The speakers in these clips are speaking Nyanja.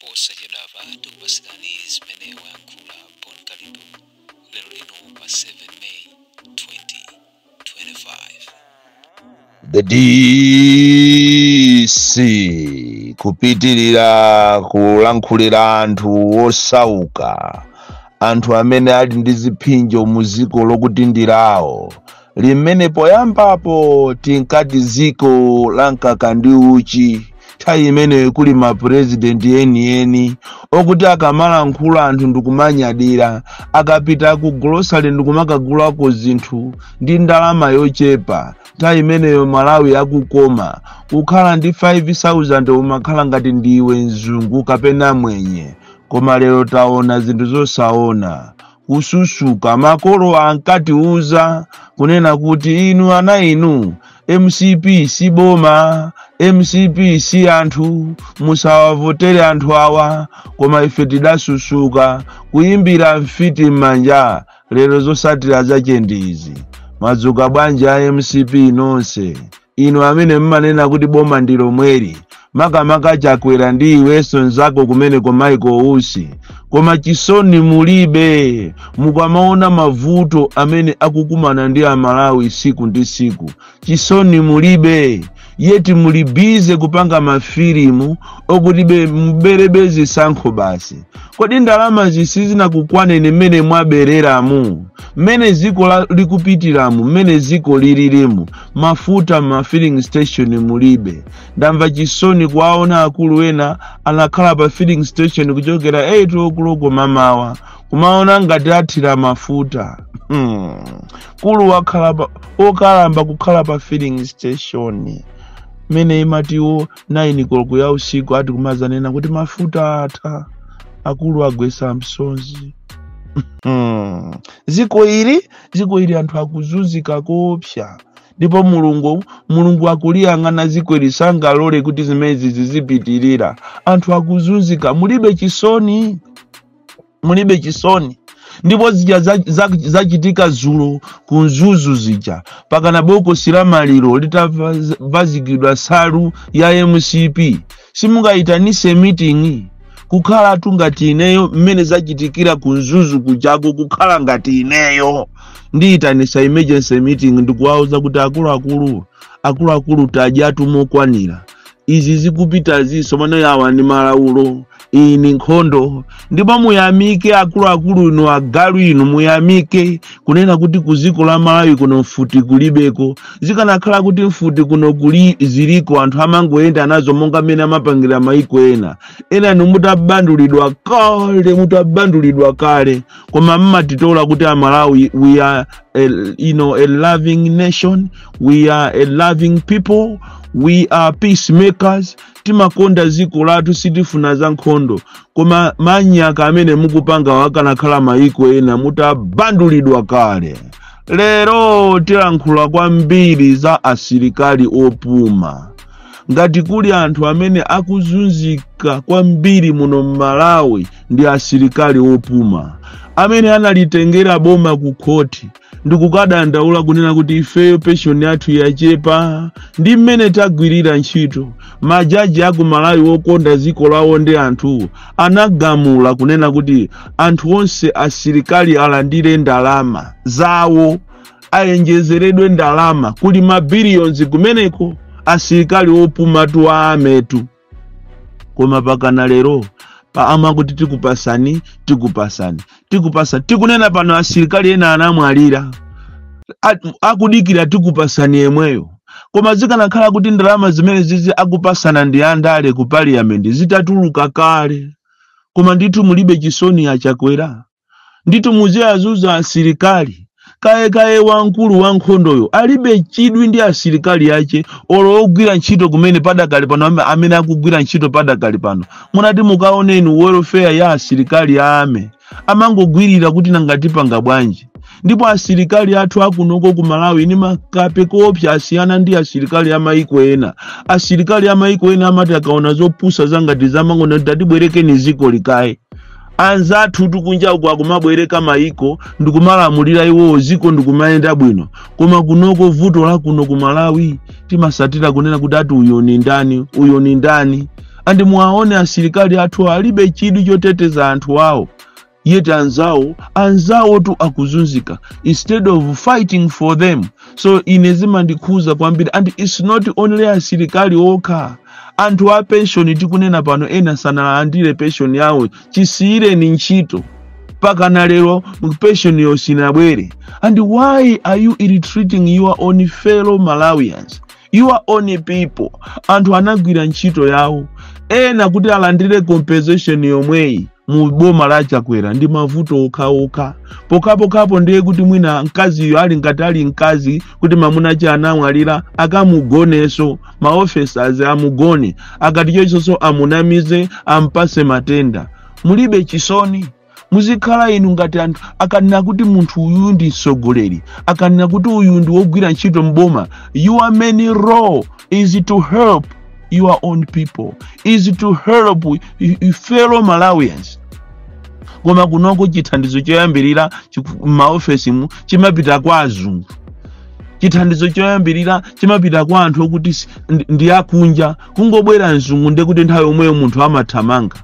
posachedwapa tikupatsirani zimene wayankhula Bon Kalibu lero lino pa 7 May 2025. The DC kupitirira kulankhulira anthu osauka, anthu amene ali ndi ziphinjo mu dziko lokutindirawo, limene poyambapo tinkati dziko la mkaka ndi uchi. Nthawi imeneyo kuli mapresident eni okuti akamalankhula anthu ndikumanyadira, akapita ku grocery ndikumakagulako zinthu ndi ndalama yochepa. Nthawi imeneyo Malawi akukoma, kukhala ndi 5,000 umakhala ngati ndiwe mzungu kapena mwenye. Koma lero taona zinthu zosaona, kususuka. Makolo ankatiuza kunena kuti inu ana inu, MCP si boma, MCP si anthu, musawavotere anthu awa. Koma ife tidasusuka kuyimbira mfiti m'manja. Lero zosatira zachendizi. Madzuka bwanji a MCP nonse, inu amene mmanena kuti boma ndilo mweri, makamaka chakwera ndi iwenso nzako kumene komaiko usi. Koma chisoni mulibe mukamaona mavuto amene akukumana ndi Amalawi siku ndi siku. Chisoni mulibe, yeti mulibize kupanga mafilimu okutibe mberebe zisankho basi. Kodi ndalama zisizina kukwaneni mmene mwabereramu, mmene ziko likupitiramu, mmene ziko lilirimu, mafuta ma filling station mulibe. Ndamva chisoni kwaona akulu ena anakhala pa filling station kuchokera 8 o'clock mamawa, kumaona ngati athira mafuta. Kulu okalamba kukhala pa filling station mene imatiwo 9 koloko ya usiku ati kumazanena kuti mafuta atha, akulu agwesa msonzi. Ziko ili anthu akuzunzika kopsa. Ndipo mulungu akuliyang'ana ziko lisangalole kuti zimezi zizipitirira. Anthu akuzunzika, mulibe chisoni. Ndipo zija zachitika zulo kunzuzu zija, pakana boko silamaliro litavazikidwa salu ya MCP. Simungayitanise meeting kukhala ngati ineyo mmene zachitikira kunzuzu kujako, kukhala ngati ineyo ndiyitanisa emergency meeting ndikuwauza kuti akuluakulu tajatu mokwanira. Izi zikupita ziso mano yawa ni malaulo, iyi ni nkhondo. Ndipo muyamike akuluakulu inu, agalu inu muyamike kunena kuti kuziko la Malawi kuno mfuti kulibeko. Zikanakhala kuti mfuti kuno ziliko, anthu amangoyenda nazo monga mmene amapangira maiko ena. Ena mutabandulidwa kale. Koma mmatitola kuti Malawi, we are a loving nation, we are a loving people, we are peacemakers. Timakonda ziko latu, sitifuna za nkhondo. Koma manyaka amene mukupanga wakanakhala maiko ena mutabandulidwa kale. Lero tilankhula kwambiri za asilikali opuma. Ngati kuli anthu amene akuzunzika kwambiri muno Malawi ndi asilikali opuma, amene analitengera boma ku khoti ndikukadandaula kunena kuti ifeyo pension yathu yachepa. Ndi mmene tagwirira ntchito, majaji aku Malawi wokonda ziko lawo ndi anthu anagamula kunena kuti anthu onse asilikali alandire ndalama zawo, ayenjezeredwe ndalama. Kuli mabiliyons kumeneko, asilikali opuma tu ametu. Koma pakana lero paama kuti tikupasani. Tikunena pano asilikali ena anamwalira, akudikira tikupasani yemweyo. Koma zikanakhala kuti ndalama zimene zizi akupasana ndi andale ku parliament zitatuluka kale. Koma nditu mulibe chisoni achakwera. Nditu muziazuza asilikali. Kaye wankulu wa nkhondoyo alibe chidwi ndi asilikali yache, olo ogwira ntchito kumene padakali pano, amene akugwira ntchito padakali pano. Munati mukaoneni welfare ya asilikali ame amangogwirira kuti nangati panga bwanji. Ndipo asilikali athu akunoko ku Malawi ni makape koopsa asiyana ndi asilikali ya maiko ena. Asilikali ya maiko ena amati akaona zopusa zangati zamangona tatibwerekeni ziko likaye. Anzathu tukunja kwa kumabwereka maiko ndikumalamulira iwo ziko ndikumayenda bwino. Koma kunoko vuto la kuno ku Malawi timasatira kunena kuti ati uyo ni ndani. andi muwaone asilikali athu alibe chidu choteteza anthu awo, yet anzawo tu akuzunzika instead of fighting for them. So inezima ndikuza kwambiri, and it's not only asilikali okha, anthu a pension tikunena pano ena sanalandire pension yawo chisire ni ntchito paka na lero pension yosinabwere. And why are you ill-treating your own fellow Malawians, your own people? Anthu anagwira ntchito yawo ena kuti alandire compensation yomweyi mu boma la Chakwera ndi mavuto okha pokapo ndiye kuti mwina mkaziyo ali ngati ali mkazi kuti mamuna cha anamwalira akamugoneso, maofficers amugone akati chonso amunamize ampase matenda. Mulibe chisoni, muzikhala inu ngati anthu akanena kuti munthu uyu ndi mtsogoleri, akanena kuti uyu ndi wogwira ntchito mboma, your main role is to help your own people, is to help fellow Malawians. Koma kunoko chithandizo choyambirira maofesi mu chimapita kwa azungu, chithandizo choyambirira chimapita kwa anthu okuti ndi akunja, kungobwera mzungu nde kuti nthawi yomweyo munthu amathamanga.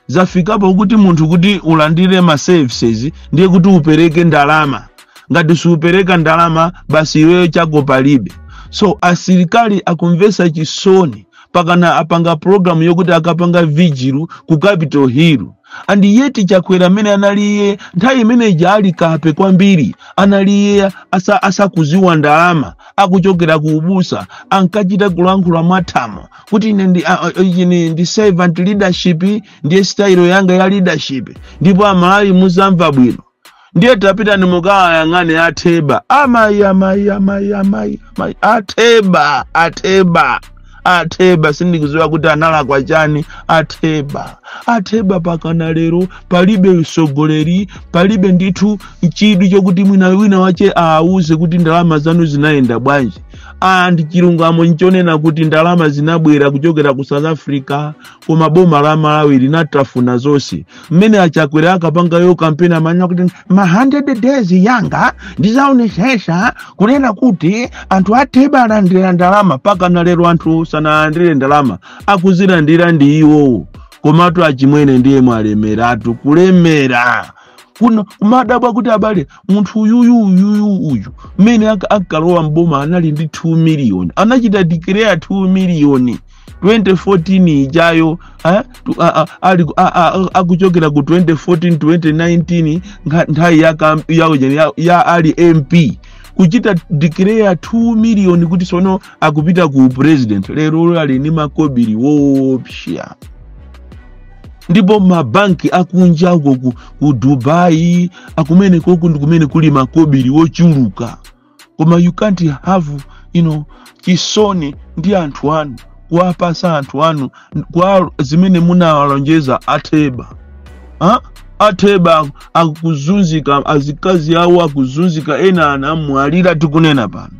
Zafikapo kuti munthu kuti ulandire ma services ndiye kuti upereke ndalama, ngati siupereka ndalama basi iweyo chako palibe. So asilikali akumvesa chisoni pakana apanga program yokuti akapanga vigilu ku Capitol Hill. And yeti Chakwera mene analiye nthawi imene jali kape kwambiri, analiye asa kuziwa ndalama akuchokera ku ubusa, ankachita kulankhula mathamo kuti ine ndi servant leadership ndiye style yanga ya leadership, ndipo Amalawi muzamva bwino. Ndiye tapita ni mukawa yang'ane Atheba, amayi Atheba sindikuziwa kuti analakwa chani. Atheba pakana lero palibe usogoleri, palibe ndithu chidu chokuti wina wache auze kuti ndalama zanu zinaenda bwanji. And chilungamo nchonena kuti ndalama zinabwera kuchokera ku South Africa, koma boma la Malawi linatafuna zonse. Mmene Achakwera akapanga yo kampeni amanya kuti ma 100 days yanga ndizaonesesa kunena kuti anthu Atheba alandira ndalama, pakana lero anthu sanalandire ndalama akuzilandira ndi iwo. Komatu achimwene ndiye mwalemeratu kulemera. Kuno kumadabwa kuti abale munthu uyu mene akalowa mboma anali ndi 2 million, anachita declare 2 million 2014 ijayo, akuchokera ku 2014 2019 nthawi ya ali MP kuchita declare 2 million kuti sono akupita ku president. Lero ali ni makobiri wopsha. Ndipo mabanki akunja uko ku Dubai akumene koku ndikumene kuli makobiri wochuluka. Koma you can't have, chisoni ndi anthu anu, kuwapasa anthu anu kwa zimene munawalonjeza Atheba. Atheba akuzunzika, azikazi awo akuzunzika, ena anamwalira tikunena pano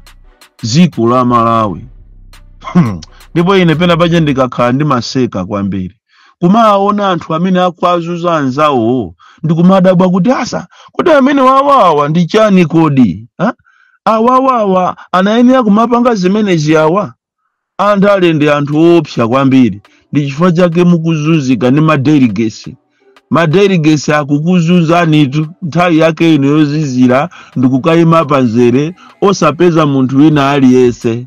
ziko la Malawi. Ndipo ine pena paja ndikakhala ndi maseka kwambiri kumaona anthu amene akwazuza anzawo, ndikumadabwa kuti asa kuti amene wawawa ndi chani kodi? Awawawa anayenera kumapanga zimene ziyawa. Anthu ale ndi anthu opsha kwambiri, ndi chifukwa chake mukuzunzika ni madelegates akukuzunzanitu. Nthawi yake ino yozizira ndikukayima panzere osapeza munthu wina aliyese.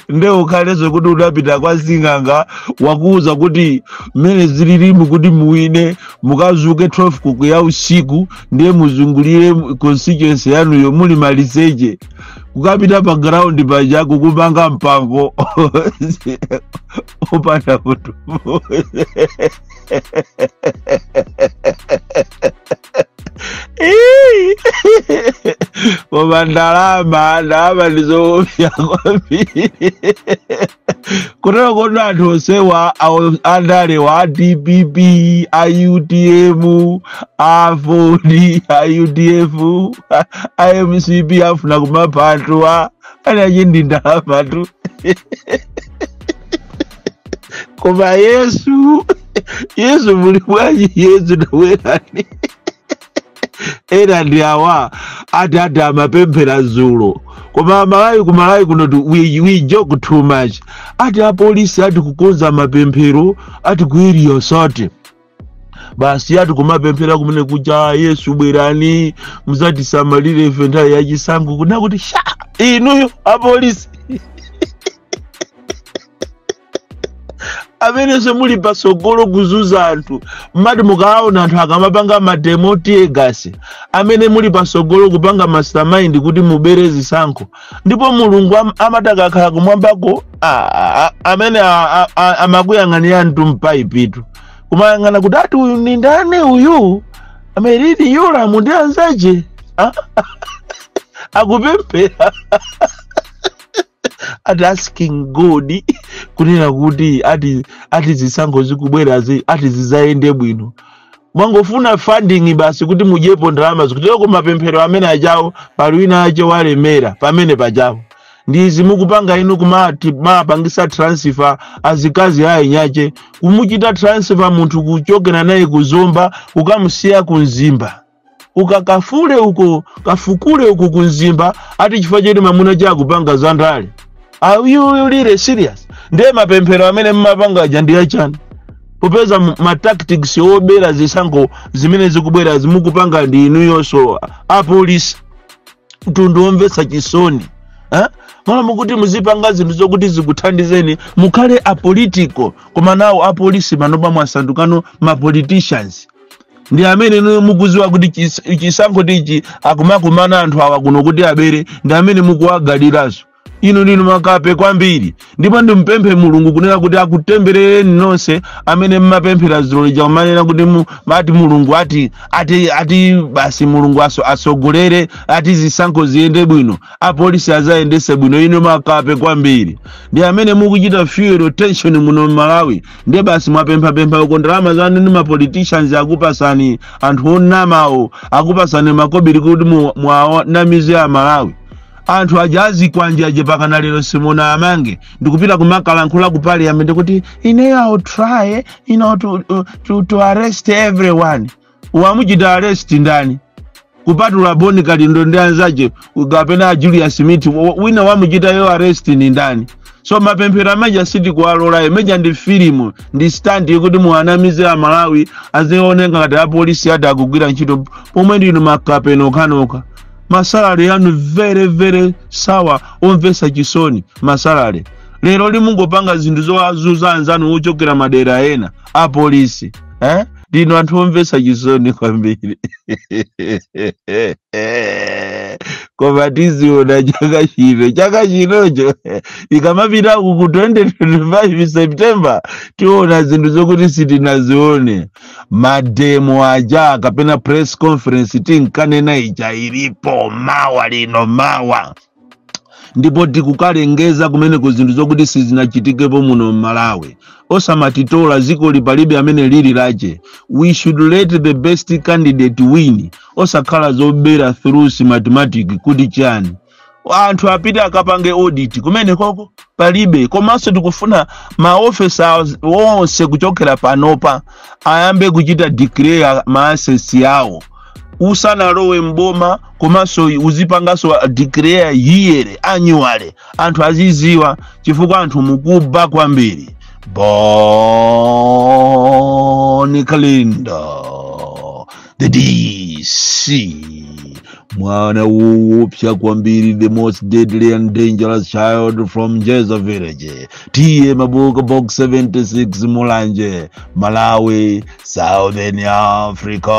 Nde ukhalezo kuti udapita kwa Sing'anga wakuuza kuti mene zililimu kuti muwine mukazuke 12 kuku ya usiku ndiye muzungulire constituency yanu yomuli maliseche, kukapita pa ground paja kukupanga mpango opanda kuti koma ndalama ndizopya kwambiri. Kutero kuti anthu onsewa andale wa DPP, IUTM, AFOD, IUDF, IMCP afuna kumapatwa anache ndi ndalama tu. Koma Yesu muli bwanji? Yesu nawerani era ndi awa ati amapemphera zulo koma kumalawi kuno we joke too much ati apolisi ati kukonza mapemphero ati kuiriyo sote basi ati kumapemphera kumene kuja Yesu bwerani muzatisamalire ife nthawi yachisankho kuna kuti sha inuyo apolisi amene semuli pasogolo kuzuza anthu mmati mukaona anthu akamapanga mademo tiegasi amene muli pasogolo kupanga mastermind kuti mubere zisankho ndipo mulungu amatakakhala kumwambako amene amakuyang'anira anthu mpaipitu kumayang'ana kuti ati uyu ni ndani uyu ameridi yula mundi anzaje akupemphera ati asking God kunena kuti ati zisankho zikubwerazi ati zizayende bwino mwangofuna funding basi kuti mujepo ndalama zikutero kumapemphero amene ajawo pali wina ache walemera pamene pajawo ndizi mukupanga inu kumati mapangisa transfer azikazi ayi nyache kumuchita transfer munthu kuchokera naye kuzomba ukamusiya kunzimba ukakafule uko kafukule uko kunzimba ati chifukwa choti mamuna chako kupanga zandale are you really serious ndiye mapemphero amene mmapanga jandiya chani popeza ma tactics obera zisankho zimene zikubwera zimukupanga ndi inu yonso apolisi mtundu omvetsa chisoni mala mukuti muzipanga zinthu zokuti zikuthandizeni mukhale apolitical koma nawo apolisi manoba mwasandukano ma politicians ndi amene mukuziwa kuti chisankho tichi akumakumana anthu awa kuno kuti abere ndi amene mukuwagalirazo inu ndinu makape kwambiri ndipo ndimpemphe mulungu kunena kuti akutemberereni nonse amene mmapemphera zilole jamanena kuti mati mulungu ati basi mulungu asogolere ati zisankho ziyende bwino apolisi azayendese bwino inu makape kwambiri ndi amene mukuchita fuel tension muno Malawi ndi basi mwapempha uko ndalama zanu ndi ma politicians akupasani anthu onamawo akupasani makobiri kuti mwanamize a Malawi anthu ajazi kwanje pakana lero Simona Amange ndikupita kumakalankhula ku parliament kuti I'll try to arrest everyone wamuchita arrest ndani kupatula Boni Kalindo ndi anzaje kapena Julius Smith wina wamuchita yo arrest ni ndani so mapemphero maja city kualola meja ndi film ndi stand yekuti muanamize a Malawi azeoneka ngati apolisi akugwira ntchito pomwe ndinu makape nokanoka masalale yanu very sawa omvesa chisoni masalale lero limungopanga zinthu zowazuza anzanu ochokera madera ena apolisi ndino anthu omvesa chisoni kwambiri koma tiziona chaka chinocho ikamapita ku 2025 September tiona zinthu zokuti sitinazione mademo aja kapena press conference tinkanena ija ilipo mawa ndipo tikukalengeza kumene ku zinthu zokuti sizinachitikepo muno Malawi osamatitola ziko lipalibe amene lili laje we should let the best candidate win osakhala zobera through mathematics kuti chani anthu apita akapange audit kumene koko palibe komanso tikufuna ma officers wonse kuchokera panopa ayambe kuchita declare ma assets yawo usanalowe mboma komanso uzipangaso declare yearly annually anthu aziziwa chifukwa anthu mukuba kwambiri Boni Kalindo the DC mwana upya kwambiri the most deadly and dangerous child from Jeza village TM Mabuga box 76 Mulanje Malawi Southern Africa.